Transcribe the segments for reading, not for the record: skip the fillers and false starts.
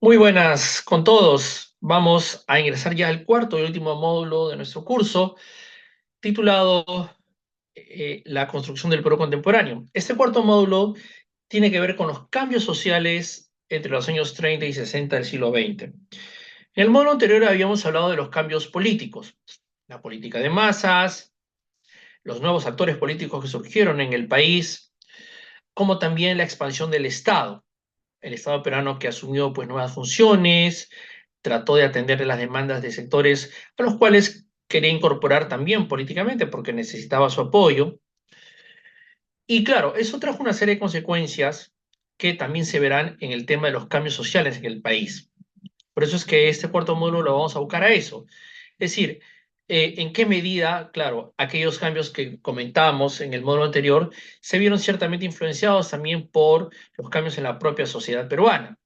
Muy buenas con todos. Vamos a ingresar ya al cuarto y último módulo de nuestro curso, titulado La construcción del Perú contemporáneo. Este cuarto módulo tiene que ver con los cambios sociales entre los años 30 y 60 del siglo XX. En el módulo anterior habíamos hablado de los cambios políticos, la política de masas, los nuevos actores políticos que surgieron en el país, como también la expansión del Estado. El Estado peruano que asumió pues nuevas funciones, trató de atender las demandas de sectores a los cuales quería incorporar también políticamente porque necesitaba su apoyo. Y claro, eso trajo una serie de consecuencias que también se verán en el tema de los cambios sociales en el país. Por eso es que este cuarto módulo lo vamos a buscar a eso. Es decir, en qué medida, claro, aquellos cambios que comentábamos en el módulo anterior se vieron ciertamente influenciados también por los cambios en la propia sociedad peruana.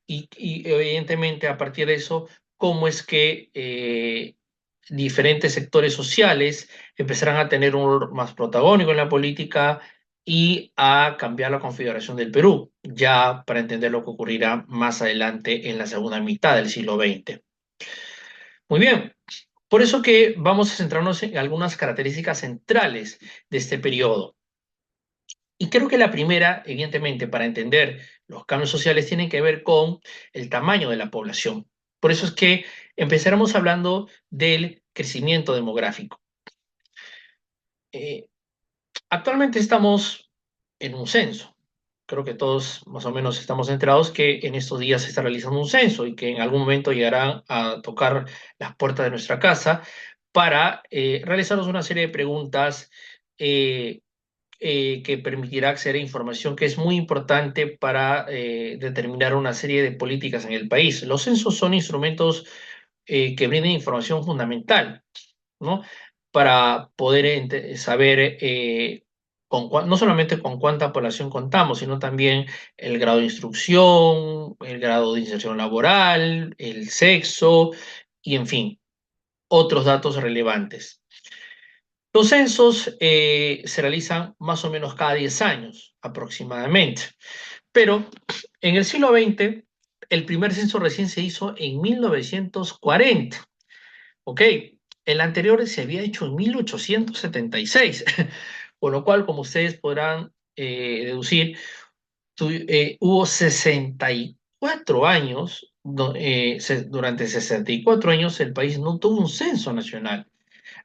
Y evidentemente a partir de eso, cómo es que diferentes sectores sociales empezarán a tener un rol más protagónico en la política y a cambiar la configuración del Perú, ya para entender lo que ocurrirá más adelante en la segunda mitad del siglo XX. Muy bien, por eso que vamos a centrarnos en algunas características centrales de este periodo. Y creo que la primera, evidentemente, para entender los cambios sociales, tiene que ver con el tamaño de la población. Por eso es que empezaremos hablando del crecimiento demográfico. Eh, Actualmente estamos en un censo. Creo que todos más o menos estamos enterados que en estos días se está realizando un censo y que en algún momento llegarán a tocar las puertas de nuestra casa para realizarnos una serie de preguntas eh, que permitirá acceder a información que es muy importante para determinar una serie de políticas en el país. Los censos son instrumentos que brindan información fundamental, ¿no? Para poder saber no solamente con cuánta población contamos, sino también el grado de instrucción, el grado de inserción laboral, el sexo y, en fin, otros datos relevantes. Los censos se realizan más o menos cada 10 años aproximadamente, pero en el siglo XX el primer censo recién se hizo en 1940, ¿ok? El anterior se había hecho en 1876, con lo cual, como ustedes podrán deducir, hubo 64 años, durante 64 años el país no tuvo un censo nacional,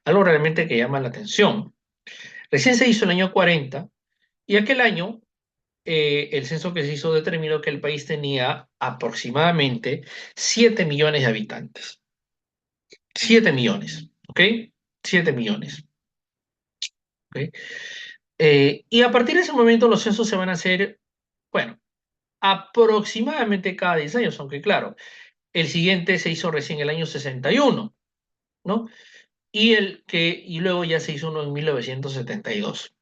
algo realmente que llama la atención. Recién se hizo el año 40 y aquel año el censo que se hizo determinó que el país tenía aproximadamente 7 millones de habitantes. 7 millones, ¿ok? 7 millones, ¿ok? Y a partir de ese momento los censos se van a hacer, bueno, aproximadamente cada 10 años, aunque claro, el siguiente se hizo recién el año 61, ¿no? Y luego ya se hizo uno en 1972.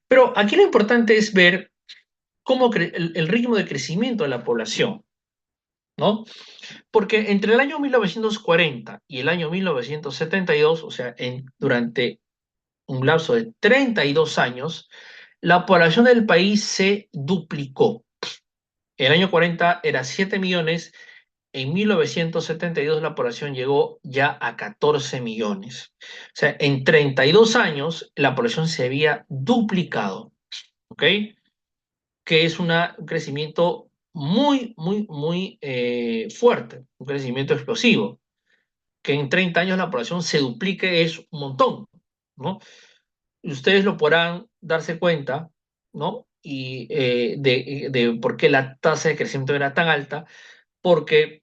Pero aquí lo importante es ver el ritmo de crecimiento de la población, ¿no? Porque entre el año 1940 y el año 1972, o sea, durante un lapso de 32 años, la población del país se duplicó. El año 40 era 7 millones, en 1972 la población llegó ya a 14 millones. O sea, en 32 años la población se había duplicado, ¿ok? Que es un crecimiento muy, muy, muy fuerte, un crecimiento explosivo. Que en 30 años la población se duplique es un montón, ¿no? Y ustedes lo podrán darse cuenta, ¿no? Y de por qué la tasa de crecimiento era tan alta, porque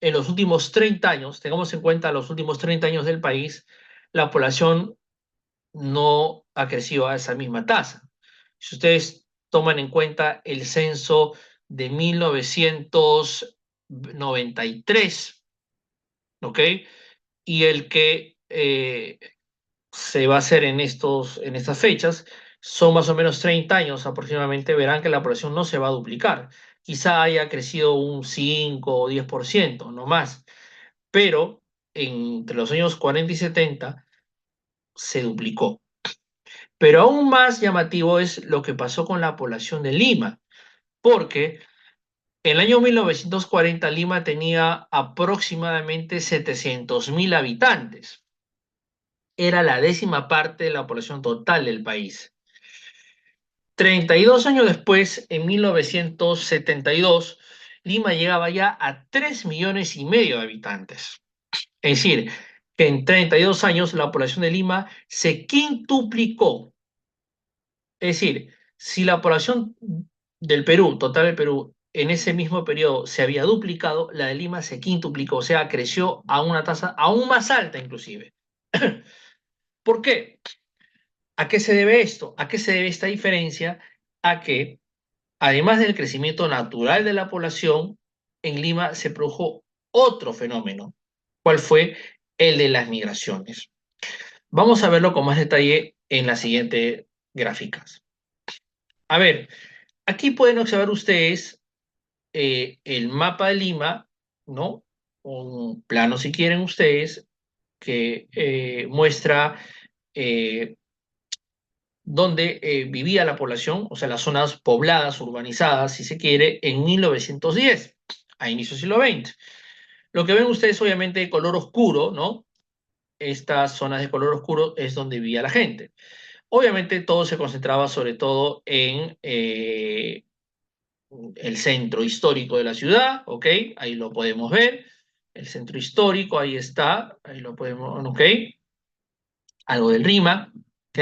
en los últimos 30 años, tengamos en cuenta los últimos 30 años del país, la población no ha crecido a esa misma tasa. Si ustedes toman en cuenta el censo de 1993, ¿ok? Y el que se va a hacer en estas fechas, son más o menos 30 años aproximadamente, verán que la población no se va a duplicar. Quizá haya crecido un 5 o 10%, no más. Pero entre los años 40 y 70 se duplicó. Pero aún más llamativo es lo que pasó con la población de Lima, porque en el año 1940 Lima tenía aproximadamente 700.000 habitantes. Era la 10ª parte de la población total del país. 32 años después, en 1972, Lima llegaba ya a 3,5 millones de habitantes. Es decir, que en 32 años la población de Lima se quintuplicó. Es decir, si la población del Perú, total del Perú, en ese mismo periodo se había duplicado, la de Lima se quintuplicó, o sea, creció a una tasa aún más alta inclusive. ¿Por qué? ¿A qué se debe esto? ¿A qué se debe esta diferencia? A que, además del crecimiento natural de la población, en Lima se produjo otro fenómeno. ¿Cuál fue? El de las migraciones. Vamos a verlo con más detalle en las siguientes gráficas. A ver, aquí pueden observar ustedes el mapa de Lima, ¿no? Un plano, si quieren ustedes, que muestra eh, dónde vivía la población, o sea, las zonas pobladas, urbanizadas, si se quiere, en 1910, a inicios del siglo XX. Lo que ven ustedes, obviamente, de color oscuro, ¿no? Estas zonas de color oscuro es donde vivía la gente. Obviamente todo se concentraba sobre todo en el centro histórico de la ciudad, ¿ok? Ahí lo podemos ver. El centro histórico, ahí está, ahí lo podemos, ¿ok? Algo del Rima, ¿ok?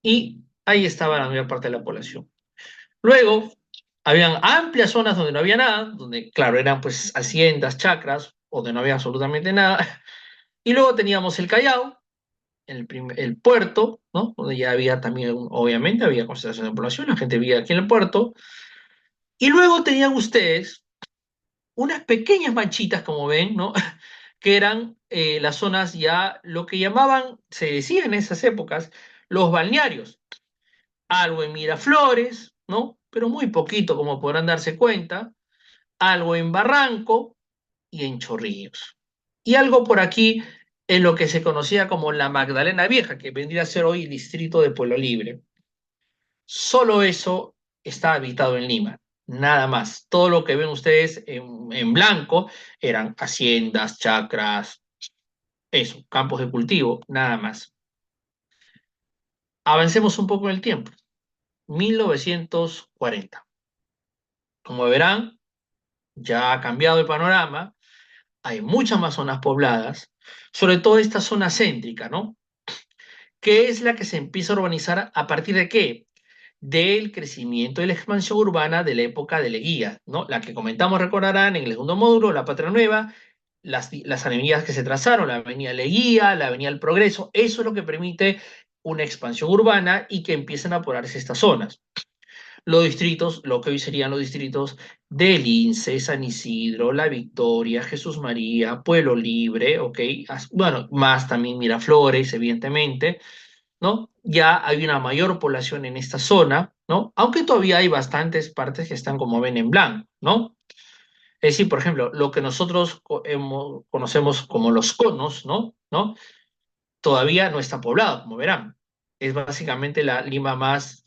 Y ahí estaba la mayor parte de la población. Luego, habían amplias zonas donde no había nada, donde, claro, eran pues haciendas, chacras, donde no había absolutamente nada. Y luego teníamos el Callao, el puerto, ¿no? Donde ya había también, obviamente, había concentración de población, la gente vivía aquí en el puerto. Y luego tenían ustedes unas pequeñas manchitas, como ven, ¿no? Que eran las zonas ya, lo que llamaban, se decía en esas épocas, los balnearios. Algo en Miraflores, ¿no? Pero muy poquito, como podrán darse cuenta. Algo en Barranco y en Chorrillos. Y algo por aquí en lo que se conocía como la Magdalena Vieja, que vendría a ser hoy el distrito de Pueblo Libre. Solo eso está habitado en Lima, nada más. Todo lo que ven ustedes en blanco eran haciendas, chacras, eso, campos de cultivo, nada más. Avancemos un poco en el tiempo. 1940. Como verán, ya ha cambiado el panorama, hay muchas más zonas pobladas, sobre todo esta zona céntrica, ¿no? Que es la que se empieza a urbanizar a partir de qué? Del crecimiento y la expansión urbana de la época de Leguía, ¿no? La que comentamos, recordarán, en el segundo módulo, la Patria Nueva, las avenidas que se trazaron, la avenida Leguía, la avenida El Progreso, eso es lo que permite una expansión urbana y que empiecen a poblarse estas zonas. Los distritos, lo que hoy serían los distritos de Lince, San Isidro, La Victoria, Jesús María, Pueblo Libre, ¿ok? Bueno, más también Miraflores, evidentemente, ¿no? Ya hay una mayor población en esta zona, ¿no? Aunque todavía hay bastantes partes que están como ven en blanco, ¿no? Es decir, por ejemplo, lo que nosotros conocemos como los conos, ¿no? ¿No? Todavía no está poblado, como verán. Es básicamente la Lima más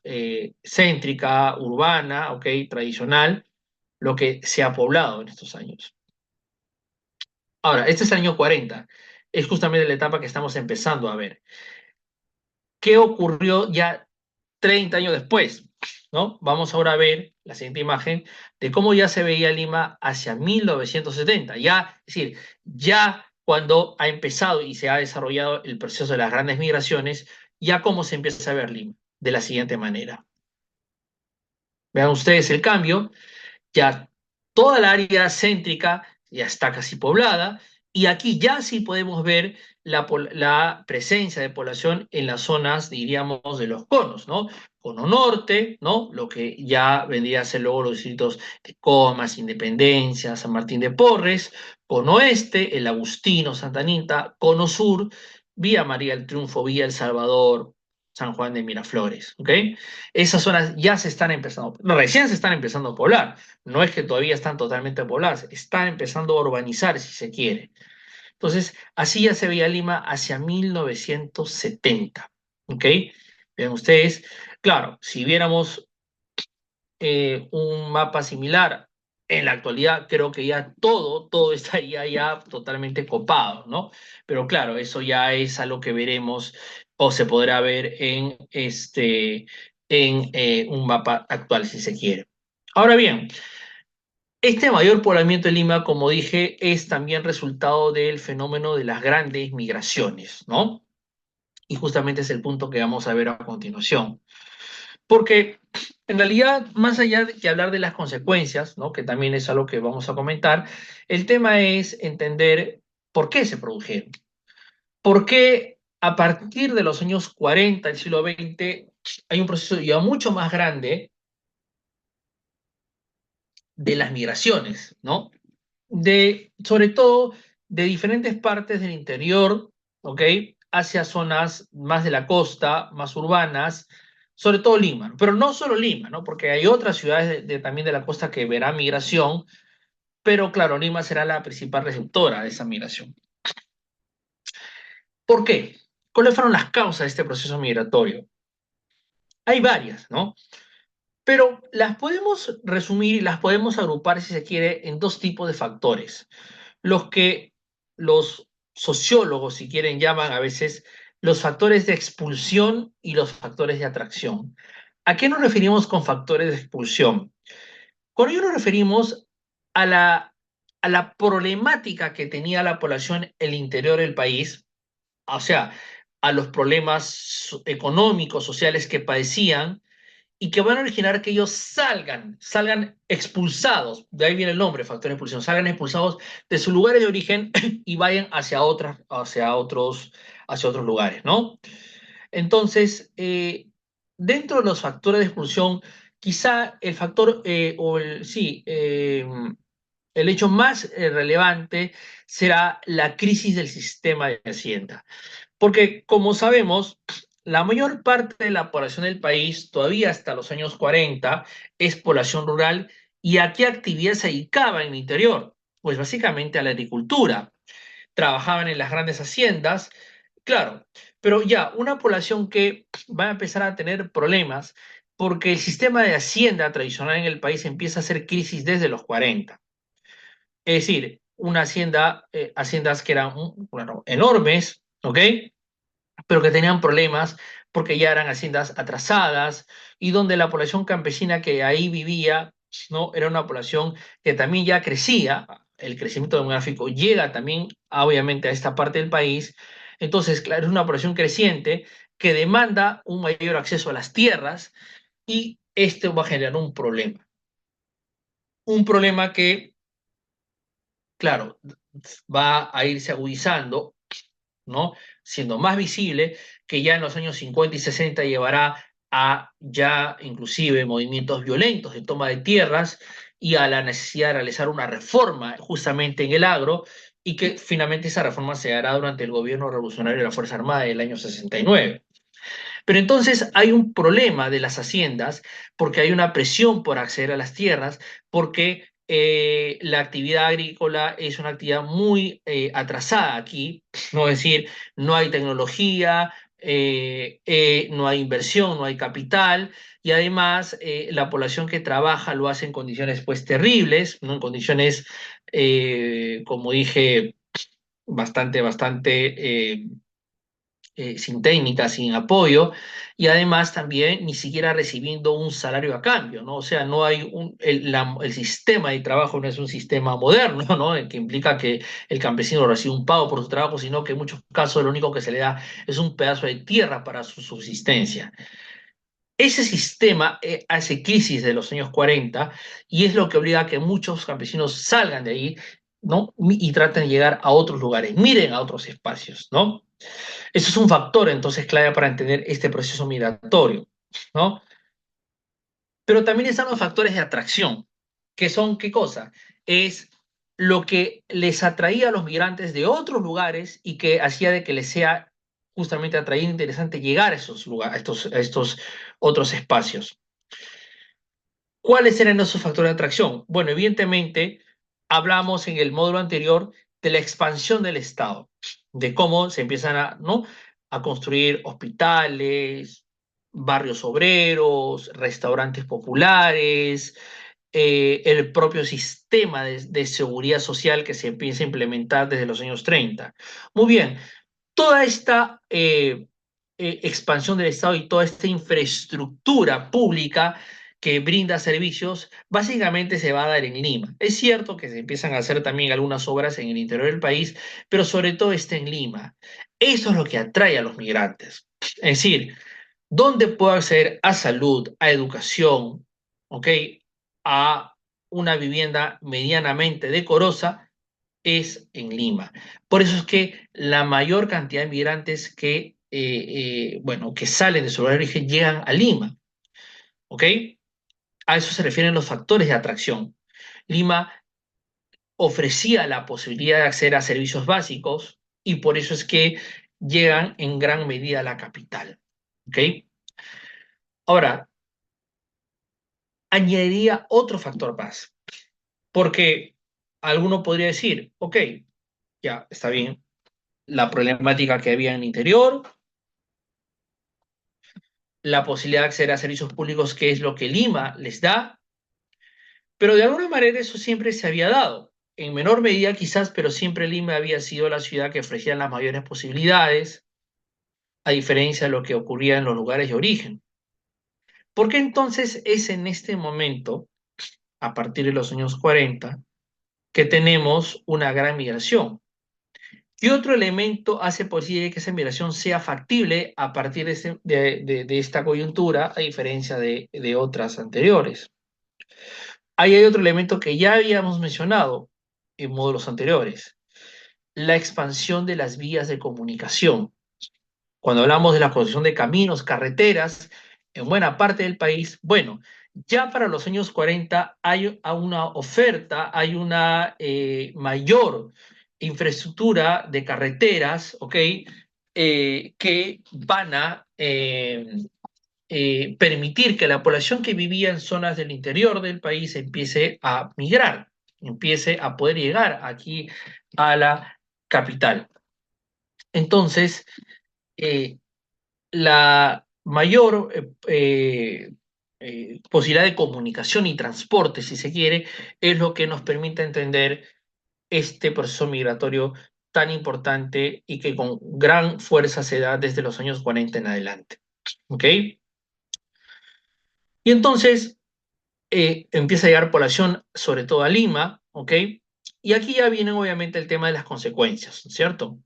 céntrica, urbana, ¿ok? Tradicional, lo que se ha poblado en estos años. Ahora, este es el año 40. Es justamente la etapa que estamos empezando a ver. ¿Qué ocurrió ya 30 años después? ¿No? Vamos ahora a ver la siguiente imagen de cómo ya se veía Lima hacia 1970. Ya, es decir, ya cuando ha empezado y se ha desarrollado el proceso de las grandes migraciones, ya cómo se empieza a ver Lima, de la siguiente manera. Vean ustedes el cambio, ya toda la área céntrica ya está casi poblada y aquí ya sí podemos ver la presencia de población en las zonas, diríamos, de los conos, ¿no? Cono norte, ¿no? Lo que ya vendría a ser luego los distritos de Comas, Independencia, San Martín de Porres, cono oeste, el Agustino, Santa Anita, cono sur, Vía María del Triunfo, Vía El Salvador, San Juan de Miraflores, ¿ok? Esas zonas ya se están empezando, no, recién se están empezando a poblar, no es que todavía están totalmente pobladas, están empezando a urbanizar si se quiere. Entonces, así ya se veía Lima hacia 1970, ¿ok? Vean ustedes, claro, si viéramos un mapa similar. En la actualidad creo que ya todo estaría ya totalmente copado, ¿no? Pero claro, eso ya es algo que veremos o se podrá ver en un mapa actual, si se quiere. Ahora bien, este mayor poblamiento de Lima, como dije, es también resultado del fenómeno de las grandes migraciones, ¿no? Y justamente es el punto que vamos a ver a continuación. Porque en realidad, más allá de que hablar de las consecuencias, ¿no? Que también es algo que vamos a comentar, el tema es entender por qué se produjeron. ¿Por qué a partir de los años 40 del siglo XX hay un proceso ya mucho más grande de las migraciones, ¿no? Sobre todo de diferentes partes del interior, ¿ok? Hacia zonas más de la costa, más urbanas, sobre todo Lima, pero no solo Lima, ¿no? Porque hay otras ciudades también de la costa que verán migración, pero claro, Lima será la principal receptora de esa migración. ¿Por qué? ¿Cuáles fueron las causas de este proceso migratorio? Hay varias, ¿no? Pero las podemos resumir y las podemos agrupar, si se quiere, en dos tipos de factores. Los que los sociólogos, si quieren, llaman a veces los factores de expulsión y los factores de atracción. ¿A qué nos referimos con factores de expulsión? Con ello nos referimos a la problemática que tenía la población en el interior del país, o sea, a los problemas económicos, sociales que padecían y que van a originar que ellos salgan expulsados, de ahí viene el nombre, factor de expulsión, salgan expulsados de sus lugares de origen y vayan hacia otros lugares, ¿no? Entonces, dentro de los factores de expulsión, quizá el factor, sí, el hecho más relevante será la crisis del sistema de Hacienda. Porque, como sabemos, la mayor parte de la población del país, todavía hasta los años 40, es población rural. ¿Y a qué actividad se dedicaba en el interior? Pues básicamente a la agricultura. Trabajaban en las grandes haciendas, claro, pero ya una población que va a empezar a tener problemas porque el sistema de hacienda tradicional en el país empieza a hacer crisis desde los 40. Es decir, haciendas que eran, bueno, enormes, ¿ok? Pero que tenían problemas porque ya eran haciendas atrasadas y donde la población campesina que ahí vivía, ¿no? Era una población que también ya crecía, el crecimiento demográfico llega también, obviamente, a esta parte del país. Entonces, claro, es una población creciente que demanda un mayor acceso a las tierras y esto va a generar un problema. Un problema que, claro, va a irse agudizando, ¿no? Siendo más visible, que ya en los años 50 y 60 llevará a ya inclusive movimientos violentos de toma de tierras y a la necesidad de realizar una reforma justamente en el agro y que finalmente esa reforma se hará durante el gobierno revolucionario de la Fuerza Armada del año 69. Pero entonces hay un problema de las haciendas porque hay una presión por acceder a las tierras, porque la actividad agrícola es una actividad muy atrasada aquí, no es decir, no hay tecnología, no hay inversión, no hay capital y además la población que trabaja lo hace en condiciones pues terribles, ¿no? En condiciones, como dije, bastante sin técnica, sin apoyo, y además también ni siquiera recibiendo un salario a cambio, ¿no? O sea, no hay el sistema de trabajo no es un sistema moderno, ¿no? El que implica que el campesino recibe un pago por su trabajo, sino que en muchos casos lo único que se le da es un pedazo de tierra para su subsistencia. Ese sistema hace crisis de los años 40 y es lo que obliga a que muchos campesinos salgan de ahí, ¿no? Y traten de llegar a otros lugares, miren a otros espacios, ¿no? Eso es un factor entonces clave para entender este proceso migratorio, ¿no? Pero también están los factores de atracción, que son, ¿qué cosa? Es lo que les atraía a los migrantes de otros lugares y que hacía de que les sea justamente atraído e interesante llegar a esos lugares, a estos otros espacios. ¿Cuáles eran esos factores de atracción? Bueno, evidentemente, hablamos en el módulo anterior de la expansión del Estado, de cómo se empiezan a, ¿no? a construir hospitales, barrios obreros, restaurantes populares, el propio sistema de seguridad social que se empieza a implementar desde los años 30. Muy bien, toda esta expansión del Estado y toda esta infraestructura pública que brinda servicios, básicamente se va a dar en Lima. Es cierto que se empiezan a hacer también algunas obras en el interior del país, pero sobre todo está en Lima. Eso es lo que atrae a los migrantes. Es decir, ¿dónde puedo acceder a salud, a educación, ¿ok? A una vivienda medianamente decorosa? Es en Lima. Por eso es que la mayor cantidad de migrantes bueno, que salen de su lugar de origen llegan a Lima, ¿ok? A eso se refieren los factores de atracción. Lima ofrecía la posibilidad de acceder a servicios básicos y por eso es que llegan en gran medida a la capital, ¿ok? Ahora, añadiría otro factor más, porque alguno podría decir, ok, ya está bien, la problemática que había en el interior, la posibilidad de acceder a servicios públicos, que es lo que Lima les da, pero de alguna manera eso siempre se había dado, en menor medida quizás, pero siempre Lima había sido la ciudad que ofrecía las mayores posibilidades, a diferencia de lo que ocurría en los lugares de origen. ¿Por qué entonces es en este momento, a partir de los años 40, que tenemos una gran migración? ¿Qué otro elemento hace posible que esa migración sea factible a partir de esta coyuntura, a diferencia de otras anteriores? Ahí hay otro elemento que ya habíamos mencionado en módulos anteriores, la expansión de las vías de comunicación. Cuando hablamos de la construcción de caminos, carreteras, en buena parte del país, bueno, ya para los años 40 hay una oferta, hay una mayor infraestructura de carreteras, ¿ok? Que van a permitir que la población que vivía en zonas del interior del país empiece a migrar, empiece a poder llegar aquí a la capital. Entonces, eh, la mayor posibilidad de comunicación y transporte, si se quiere, es lo que nos permite entender este proceso migratorio tan importante y que con gran fuerza se da desde los años 40 en adelante. ¿Ok? Y entonces empieza a llegar población, sobre todo a Lima, ¿ok? Y aquí ya viene obviamente el tema de las consecuencias, ¿cierto?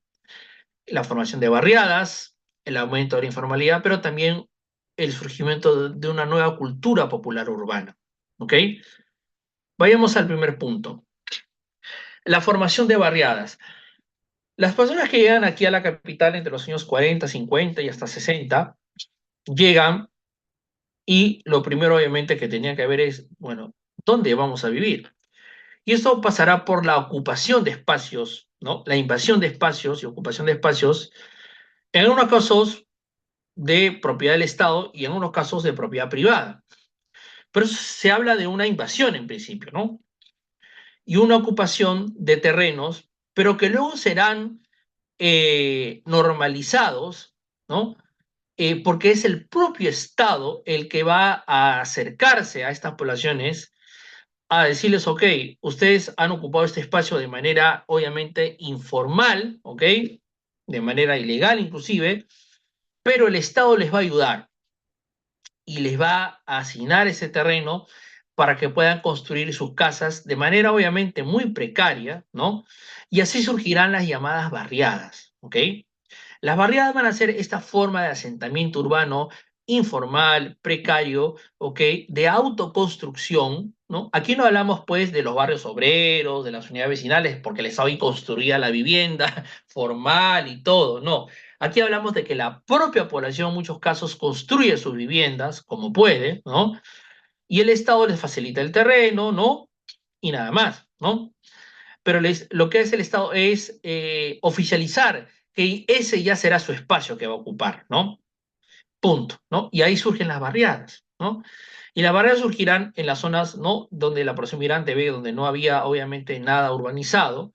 La formación de barriadas, el aumento de la informalidad, pero también el surgimiento de una nueva cultura popular urbana. ¿Ok? Vayamos al primer punto. La formación de barriadas. Las personas que llegan aquí a la capital entre los años 40, 50 y hasta 60, llegan y lo primero obviamente que tenían que ver es, bueno, ¿dónde vamos a vivir? Y esto pasará por la ocupación de espacios, ¿no? La invasión de espacios y ocupación de espacios, en algunos casos de propiedad del Estado y en unos casos de propiedad privada. Pero se habla de una invasión en principio, ¿no? Y una ocupación de terrenos, pero que luego serán normalizados, ¿no? Porque es el propio Estado el que va a acercarse a estas poblaciones a decirles, ok, ustedes han ocupado este espacio de manera obviamente informal, ok, de manera ilegal inclusive, pero el Estado les va a ayudar y les va a asignar ese terreno para que puedan construir sus casas de manera obviamente muy precaria, ¿no? Y así surgirán las llamadas barriadas, ¿ok? Las barriadas van a ser esta forma de asentamiento urbano informal, precario, ¿ok? De autoconstrucción, ¿no? Aquí no hablamos pues de los barrios obreros, de las unidades vecinales, porque les hoy construida la vivienda formal y todo, no. Aquí hablamos de que la propia población en muchos casos construye sus viviendas como puede, ¿no? Y el Estado les facilita el terreno, ¿no? Y nada más, ¿no? Pero lo que hace el Estado es oficializar que ese ya será su espacio que va a ocupar, ¿no? Punto, ¿no? Y ahí surgen las barriadas, ¿no? Y las barriadas surgirán en las zonas, ¿no? Donde la población migrante ve, donde no había obviamente nada urbanizado,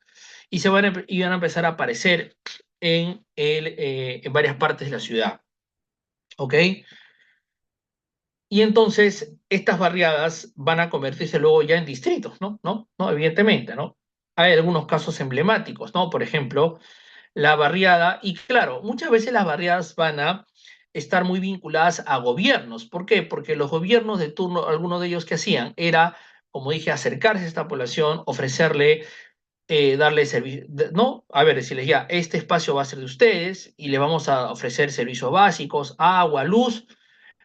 y iban a empezar a aparecer en varias partes de la ciudad, ¿ok? Y entonces estas barriadas van a convertirse luego ya en distritos, ¿no? ¿No? Evidentemente, ¿no? Hay algunos casos emblemáticos, ¿no? Por ejemplo, la barriada, y claro, muchas veces las barriadas van a estar muy vinculadas a gobiernos. ¿Por qué? Porque los gobiernos de turno, algunos de ellos que hacían era, como dije, acercarse a esta población, ofrecerle, darle servicio, no, a ver, decirles ya, este espacio va a ser de ustedes y le vamos a ofrecer servicios básicos, agua, luz,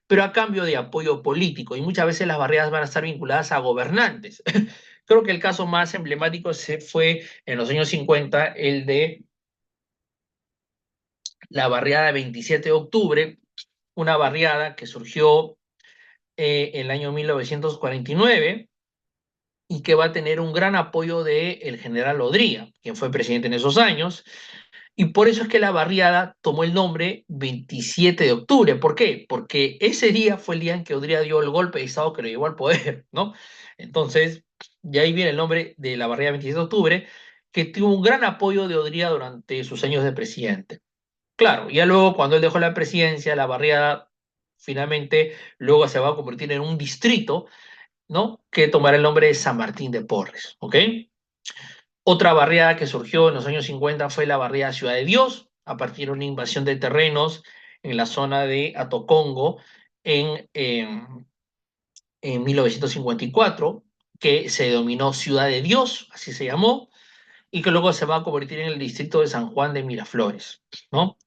pero a cambio de apoyo político. Y muchas veces las barriadas van a estar vinculadas a gobernantes. Creo que el caso más emblemático fue en los años 50, el de la barriada de 27 de octubre, una barriada que surgió en el año 1949 y que va a tener un gran apoyo del general Odría, quien fue presidente en esos años, y por eso es que la barriada tomó el nombre 27 de octubre. ¿Por qué? Porque ese día fue el día en que Odría dio el golpe de Estado que lo llevó al poder, ¿no? Entonces, de ahí viene el nombre de la barriada 27 de octubre, que tuvo un gran apoyo de Odría durante sus años de presidente. Claro, ya luego cuando él dejó la presidencia, la barriada finalmente luego se va a convertir en un distrito, ¿no? Que tomará el nombre de San Martín de Porres, ¿ok? Otra barriada que surgió en los años 50 fue la barriada Ciudad de Dios, a partir de una invasión de terrenos en la zona de Atocongo en 1954, que se denominó Ciudad de Dios, así se llamó, y que luego se va a convertir en el distrito de San Juan de Miraflores, ¿no?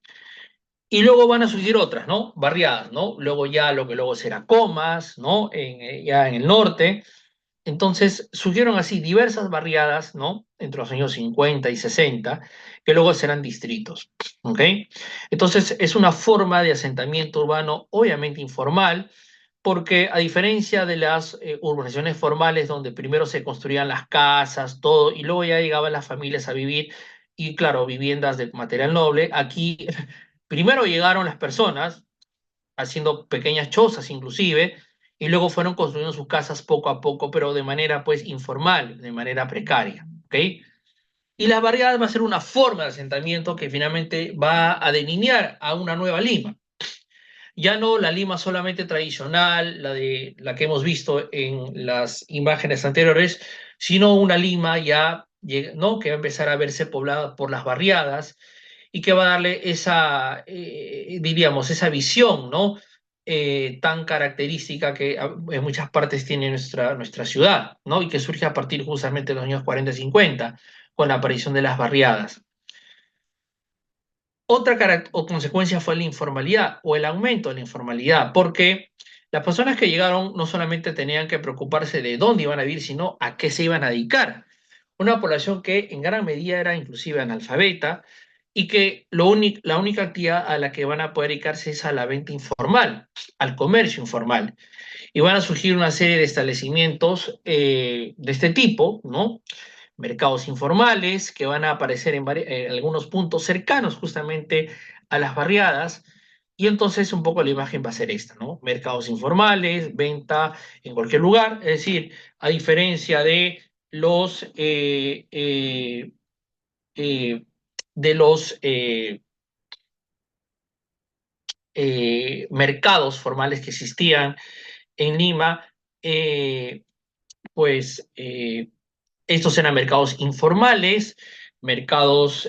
Y luego van a surgir otras, ¿no? Barriadas, ¿no? Luego ya lo que luego será Comas, ¿no? Ya en el norte. Entonces surgieron así diversas barriadas, ¿no? Entre los años 50 y 60, que luego serán distritos, ¿ok? Entonces es una forma de asentamiento urbano obviamente informal, porque a diferencia de las urbanizaciones formales donde primero se construían las casas, todo, y luego ya llegaban las familias a vivir, y claro, viviendas de material noble, aquí primero llegaron las personas haciendo pequeñas chozas inclusive, y luego fueron construyendo sus casas poco a poco, pero de manera pues informal, de manera precaria, ¿ok? Y las barriadas va a ser una forma de asentamiento que finalmente va a delinear a una nueva Lima. Ya no la Lima solamente tradicional, la que hemos visto en las imágenes anteriores, sino una Lima ya, ¿no? Que va a empezar a verse poblada por las barriadas y que va a darle esa, diríamos, esa visión, ¿no? Tan característica que en muchas partes tiene nuestra ciudad, ¿no? Y que surge a partir justamente de los años 40 y 50, con la aparición de las barriadas. Otra consecuencia fue la informalidad o el aumento de la informalidad, porque las personas que llegaron no solamente tenían que preocuparse de dónde iban a vivir, sino a qué se iban a dedicar. Una población que en gran medida era inclusive analfabeta y que la única actividad a la que van a poder dedicarse es a la venta informal, al comercio informal. Y van a surgir una serie de establecimientos de este tipo, ¿no? Mercados informales que van a aparecer en algunos puntos cercanos justamente a las barriadas. Y entonces un poco la imagen va a ser esta, ¿no? Mercados informales, venta en cualquier lugar, es decir, a diferencia eh, de los mercados formales que existían en Lima, eh, pues estos eran mercados informales, mercados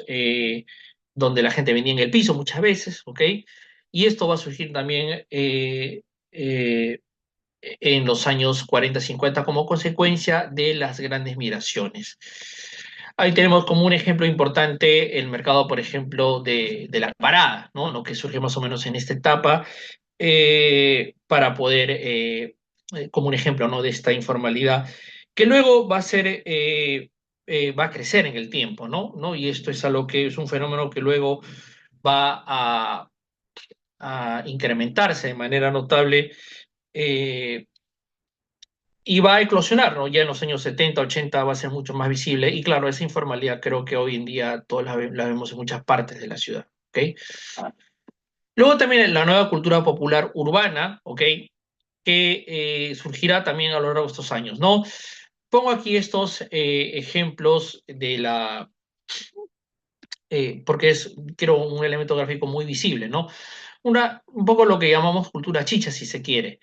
donde la gente vendía en el piso muchas veces, ¿ok? Y esto va a surgir también eh, en los años 40, 50 como consecuencia de las grandes migraciones. Ahí tenemos como un ejemplo importante el mercado, por ejemplo, de la parada, ¿no? Lo que surge más o menos en esta etapa para poder, como un ejemplo, ¿no? De esta informalidad, que luego va a ser, va a crecer en el tiempo, ¿no? Y esto es algo que es un fenómeno que luego va a incrementarse de manera notable eh, y va a eclosionar, ¿no? Ya en los años 70, 80 va a ser mucho más visible. Y claro, esa informalidad creo que hoy en día todos la vemos en muchas partes de la ciudad, ¿ok? Luego también la nueva cultura popular urbana, ¿ok? Que surgirá también a lo largo de estos años, ¿no? Pongo aquí estos ejemplos porque es, creo, un elemento gráfico muy visible, ¿no? un poco lo que llamamos cultura chicha, si se quiere,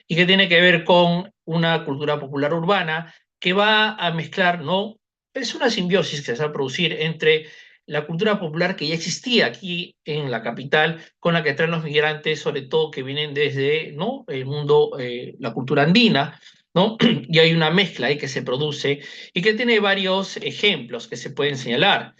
y que tiene que ver con una cultura popular urbana que va a mezclar, ¿no? Es una simbiosis que se va a producir entre la cultura popular que ya existía aquí en la capital, con la que traen los migrantes, sobre todo que vienen desde, ¿no? El mundo, la cultura andina, ¿no? Y hay una mezcla ahí que se produce y que tiene varios ejemplos que se pueden señalar.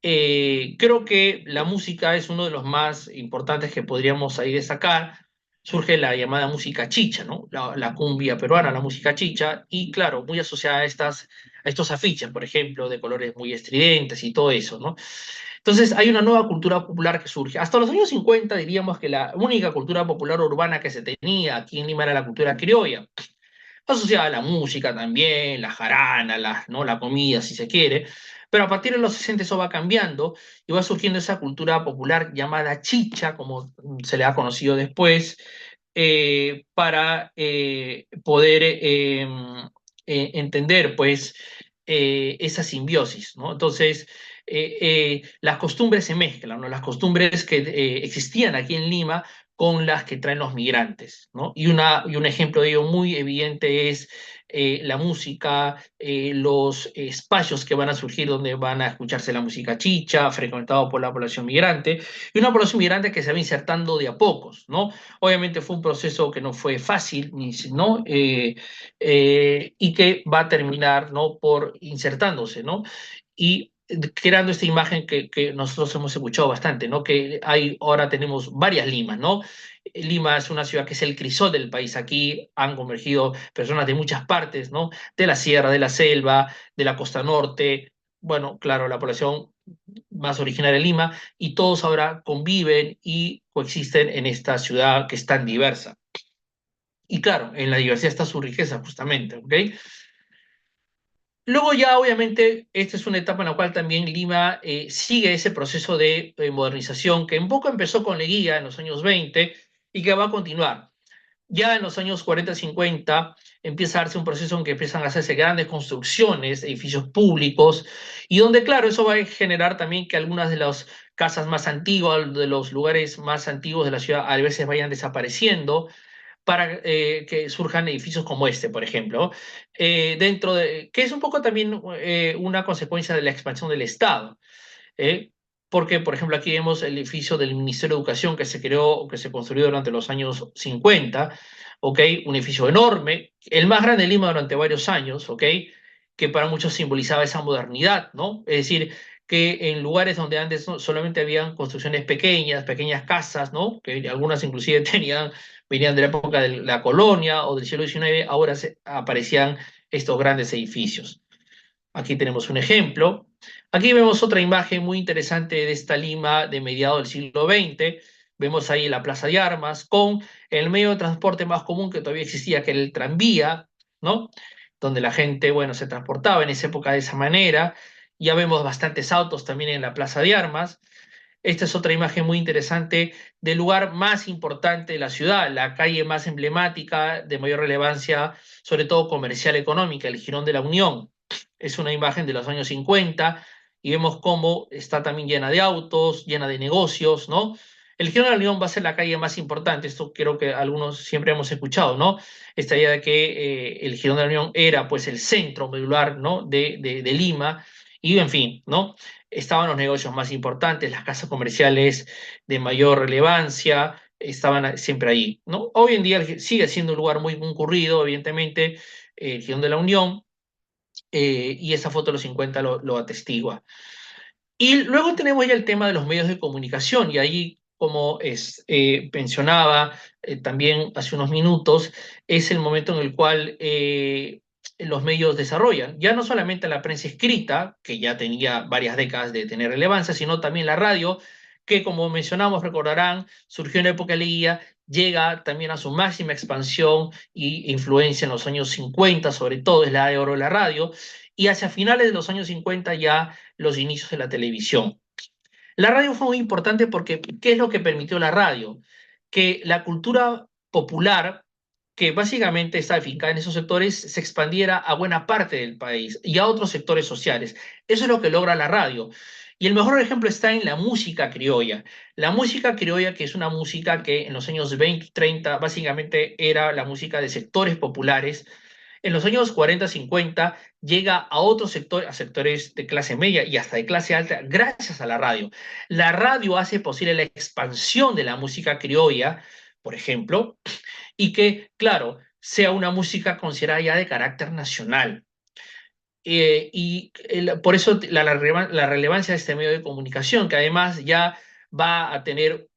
Creo que la música es uno de los más importantes que podríamos ahí destacar. Surge la llamada música chicha, ¿no? La cumbia peruana, la música chicha, y claro, muy asociada a estos afiches, por ejemplo, de colores muy estridentes y todo eso, ¿no? Entonces hay una nueva cultura popular que surge. Hasta los años 50 diríamos que la única cultura popular urbana que se tenía aquí en Lima era la cultura criolla, asociada a la música también, la jarana, ¿no? La comida, si se quiere. Pero a partir de los 60 eso va cambiando y va surgiendo esa cultura popular llamada chicha, como se le ha conocido después, para poder entender, pues, esa simbiosis, ¿no? Entonces, las costumbres se mezclan, ¿no? Las costumbres que existían aquí en Lima con las que traen los migrantes, ¿no? Y un ejemplo de ello muy evidente es la música, los espacios que van a surgir donde van a escucharse la música chicha, frecuentado por la población migrante, y una población migrante que se va insertando de a pocos, ¿no? Obviamente fue un proceso que no fue fácil, ¿no? Y que va a terminar, ¿no? Por insertándose, ¿no? Y creando esta imagen que nosotros hemos escuchado bastante, ¿no? Que hay, ahora tenemos varias Limas, ¿no? Lima es una ciudad que es el crisol del país. Aquí han convergido personas de muchas partes, ¿no? De la sierra, de la selva, de la costa norte. Bueno, claro, la población más originaria de Lima, y todos ahora conviven y coexisten en esta ciudad que es tan diversa. Y claro, en la diversidad está su riqueza, justamente, ¿ok? Luego ya, obviamente, esta es una etapa en la cual también Lima sigue ese proceso de modernización que un poco empezó con Leguía en los años 20 y que va a continuar. Ya en los años 40, 50 empieza a darse un proceso en que empiezan a hacerse grandes construcciones, edificios públicos, y donde, claro, eso va a generar también que algunas de las casas más antiguas, de los lugares más antiguos de la ciudad, a veces vayan desapareciendo para que surjan edificios como este, por ejemplo, que es un poco también una consecuencia de la expansión del Estado. ¿Eh? Porque, por ejemplo, aquí vemos el edificio del Ministerio de Educación que se creó, que se construyó durante los años 50, ¿ok? Un edificio enorme, el más grande de Lima durante varios años, ¿ok? Que para muchos simbolizaba esa modernidad, ¿no? Es decir, que en lugares donde antes solamente habían construcciones pequeñas, pequeñas casas, ¿no? Que algunas inclusive venían de la época de la colonia o del siglo XIX, ahora aparecían estos grandes edificios. Aquí tenemos un ejemplo. Aquí vemos otra imagen muy interesante de esta Lima de mediados del siglo XX. Vemos ahí la Plaza de Armas con el medio de transporte más común que todavía existía, que era el tranvía, ¿no? Donde la gente, bueno, se transportaba en esa época de esa manera. Ya vemos bastantes autos también en la Plaza de Armas. Esta es otra imagen muy interesante del lugar más importante de la ciudad, la calle más emblemática, de mayor relevancia, sobre todo comercial económica, el Jirón de la Unión. Es una imagen de los años 50 y vemos cómo está también llena de autos, llena de negocios, ¿no? El Jirón de la Unión va a ser la calle más importante, esto creo que algunos siempre hemos escuchado, ¿no? Esta idea de que el Jirón de la Unión era pues el centro medular, ¿no? De Lima, y en fin, ¿no? Estaban los negocios más importantes, las casas comerciales de mayor relevancia, estaban siempre ahí, ¿no? Hoy en día sigue siendo un lugar muy concurrido, evidentemente, el Girón de la Unión, y esa foto de los 50 lo atestigua. Y luego tenemos ya el tema de los medios de comunicación, y ahí, como mencionaba también hace unos minutos, es el momento en el cual los medios desarrollan, ya no solamente la prensa escrita, que ya tenía varias décadas de tener relevancia, sino también la radio, que como mencionamos, recordarán, surgió en la época de Leguía, llega también a su máxima expansión e influencia en los años 50, sobre todo es la edad de oro de la radio, y hacia finales de los años 50 ya los inicios de la televisión. La radio fue muy importante porque, ¿qué es lo que permitió la radio? Que la cultura popular, que básicamente está afincada en esos sectores, se expandiera a buena parte del país y a otros sectores sociales. Eso es lo que logra la radio. Y el mejor ejemplo está en la música criolla. La música criolla, que es una música que en los años 20 y 30 básicamente era la música de sectores populares, en los años 40, 50 llega a otros sectores, a sectores de clase media y hasta de clase alta, gracias a la radio. La radio hace posible la expansión de la música criolla, por ejemplo, y que, claro, sea una música considerada ya de carácter nacional. Por eso la relevancia de este medio de comunicación, que además ya va a tener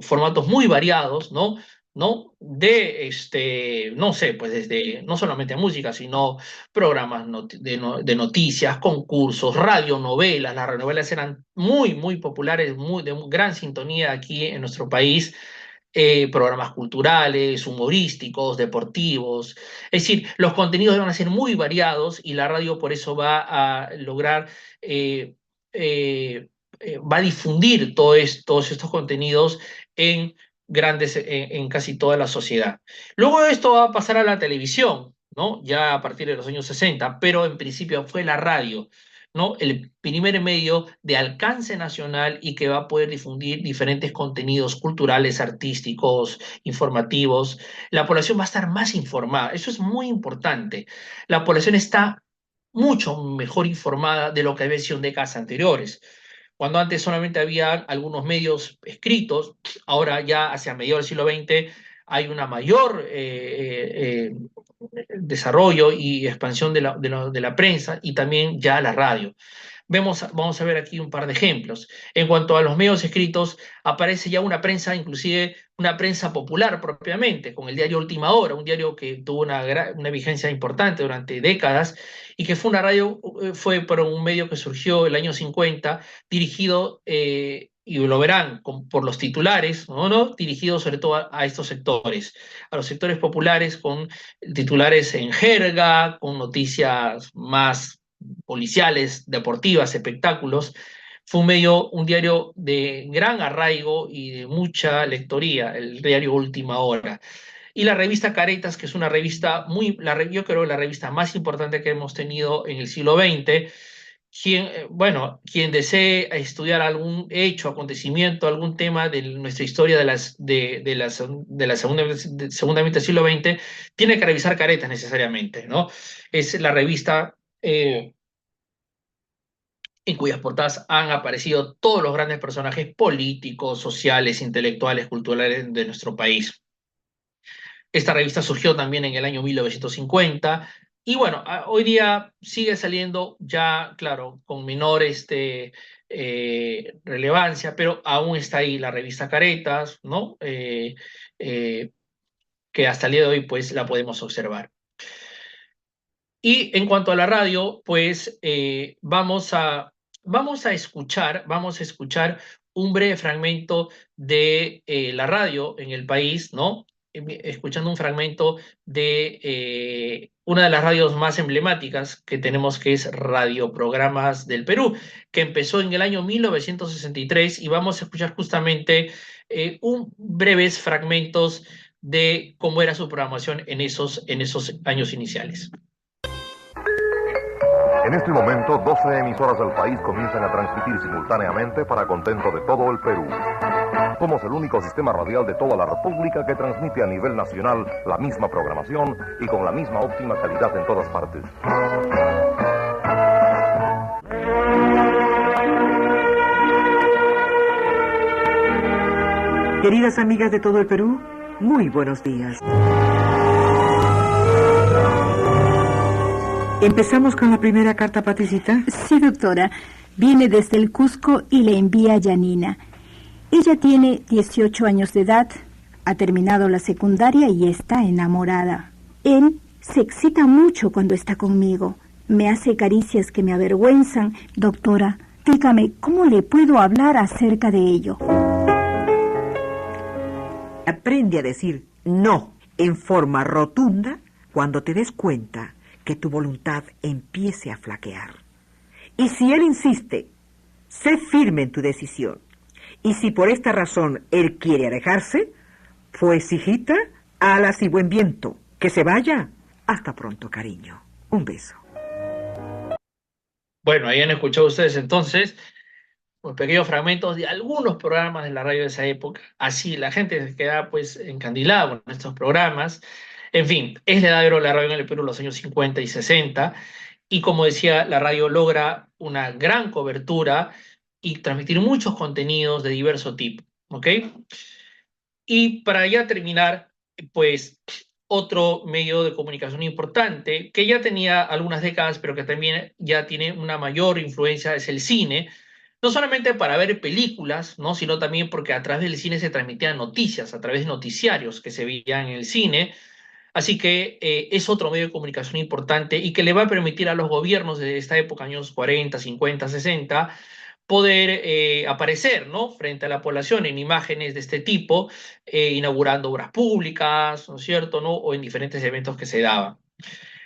formatos muy variados, ¿no? ¿No? No sé, pues desde, no solamente música, sino programas de noticias, concursos, radionovelas. Las radionovelas eran muy, muy populares, muy, de gran sintonía aquí en nuestro país, programas culturales, humorísticos, deportivos. Es decir, los contenidos van a ser muy variados y la radio por eso va a lograr, eh, eh, va a difundir todos estos contenidos en en casi toda la sociedad. Luego esto va a pasar a la televisión, ¿no? Ya a partir de los años 60, pero en principio fue la radio, ¿no? El primer medio de alcance nacional y que va a poder difundir diferentes contenidos culturales, artísticos, informativos. La población va a estar más informada. Eso es muy importante. La población está mucho mejor informada de lo que había sido en décadas anteriores. Cuando antes solamente había algunos medios escritos, ahora ya hacia mediados del siglo XX hay una mayor desarrollo y expansión de la prensa y también ya la radio. Vamos a ver aquí un par de ejemplos. En cuanto a los medios escritos, aparece ya una prensa, inclusive una prensa popular propiamente, con el diario Última Hora, un diario que tuvo una vigencia importante durante décadas y que fue una radio, fue por un medio que surgió el año 50, dirigido, y lo verán por los titulares, ¿no? Dirigido sobre todo a estos sectores, a los sectores populares con titulares en jerga, con noticias más policiales, deportivas, espectáculos. Fue un diario de gran arraigo y de mucha lectoría, el diario Última Hora. Y la revista Caretas, que es una revista yo creo la revista más importante que hemos tenido en el siglo XX. Quien desee estudiar algún hecho, acontecimiento, algún tema de nuestra historia de la segunda mitad del siglo XX, tiene que revisar Caretas necesariamente, ¿no? Es la revista, en cuyas portadas han aparecido todos los grandes personajes políticos, sociales, intelectuales, culturales de nuestro país. Esta revista surgió también en el año 1950 y bueno, hoy día sigue saliendo ya, claro, con menor relevancia, pero aún está ahí la revista Caretas, ¿no? Eh, que hasta el día de hoy pues la podemos observar. Y en cuanto a la radio, pues vamos a escuchar un breve fragmento de la radio en el país, ¿no? Escuchando un fragmento de una de las radios más emblemáticas que tenemos, que es Radio Programas del Perú, que empezó en el año 1963 y vamos a escuchar justamente un breves fragmentos de cómo era su programación en esos años iniciales. En este momento, 12 emisoras del país comienzan a transmitir simultáneamente para contento de todo el Perú. Somos el único sistema radial de toda la República que transmite a nivel nacional la misma programación y con la misma óptima calidad en todas partes. Queridas amigas de todo el Perú, muy buenos días. ¿Empezamos con la primera carta, Paticita? Sí, doctora. Viene desde el Cusco y le envía a Yanina. Ella tiene 18 años de edad, ha terminado la secundaria y está enamorada. Él se excita mucho cuando está conmigo. Me hace caricias que me avergüenzan. Doctora, dígame, ¿cómo le puedo hablar acerca de ello? Aprende a decir no en forma rotunda cuando te des cuenta que tu voluntad empiece a flaquear. Y si él insiste, sé firme en tu decisión. Y si por esta razón él quiere alejarse, pues hijita, alas y buen viento, que se vaya. Hasta pronto, cariño. Un beso. Bueno, ahí han escuchado ustedes entonces unos pequeños fragmentos de algunos programas de la radio de esa época. Así la gente se queda pues encandilada con estos programas. En fin, es de edad de oro la radio en el Perú en los años 50 y 60. Y como decía, la radio logra una gran cobertura y transmitir muchos contenidos de diverso tipo. ¿Ok? Y para ya terminar, pues otro medio de comunicación importante, que ya tenía algunas décadas, pero que también ya tiene una mayor influencia, es el cine, no solamente para ver películas, ¿no? Sino también porque a través del cine se transmitían noticias, a través de noticiarios que se veían en el cine. Así que es otro medio de comunicación importante y que le va a permitir a los gobiernos de esta época, años 40, 50, 60, poder aparecer, ¿no? Frente a la población en imágenes de este tipo, inaugurando obras públicas, ¿no es cierto? ¿No? O en diferentes eventos que se daban.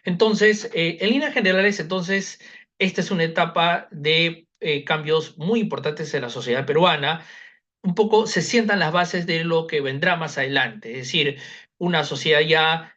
Entonces, en líneas generales, entonces, esta es una etapa de cambios muy importantes en la sociedad peruana. Un poco se sientan las bases de lo que vendrá más adelante, es decir, una sociedad ya,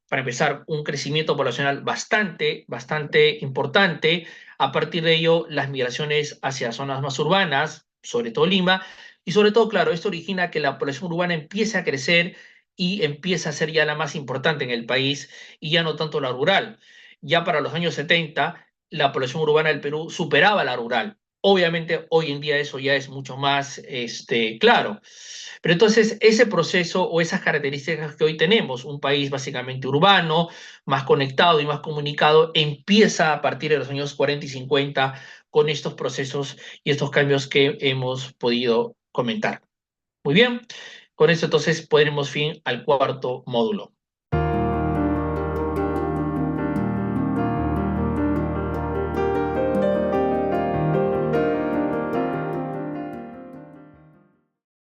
para empezar, un crecimiento poblacional bastante importante. A partir de ello, las migraciones hacia zonas más urbanas, sobre todo Lima, y sobre todo, claro, esto origina que la población urbana empiece a crecer y empieza a ser ya la más importante en el país y ya no tanto la rural. Ya para los años 70, la población urbana del Perú superaba la rural. Obviamente hoy en día eso ya es mucho más claro. Pero entonces ese proceso o esas características que hoy tenemos, un país básicamente urbano, más conectado y más comunicado, empieza a partir de los años 40 y 50 con estos procesos y estos cambios que hemos podido comentar. Muy bien, con eso entonces ponemos fin al cuarto módulo.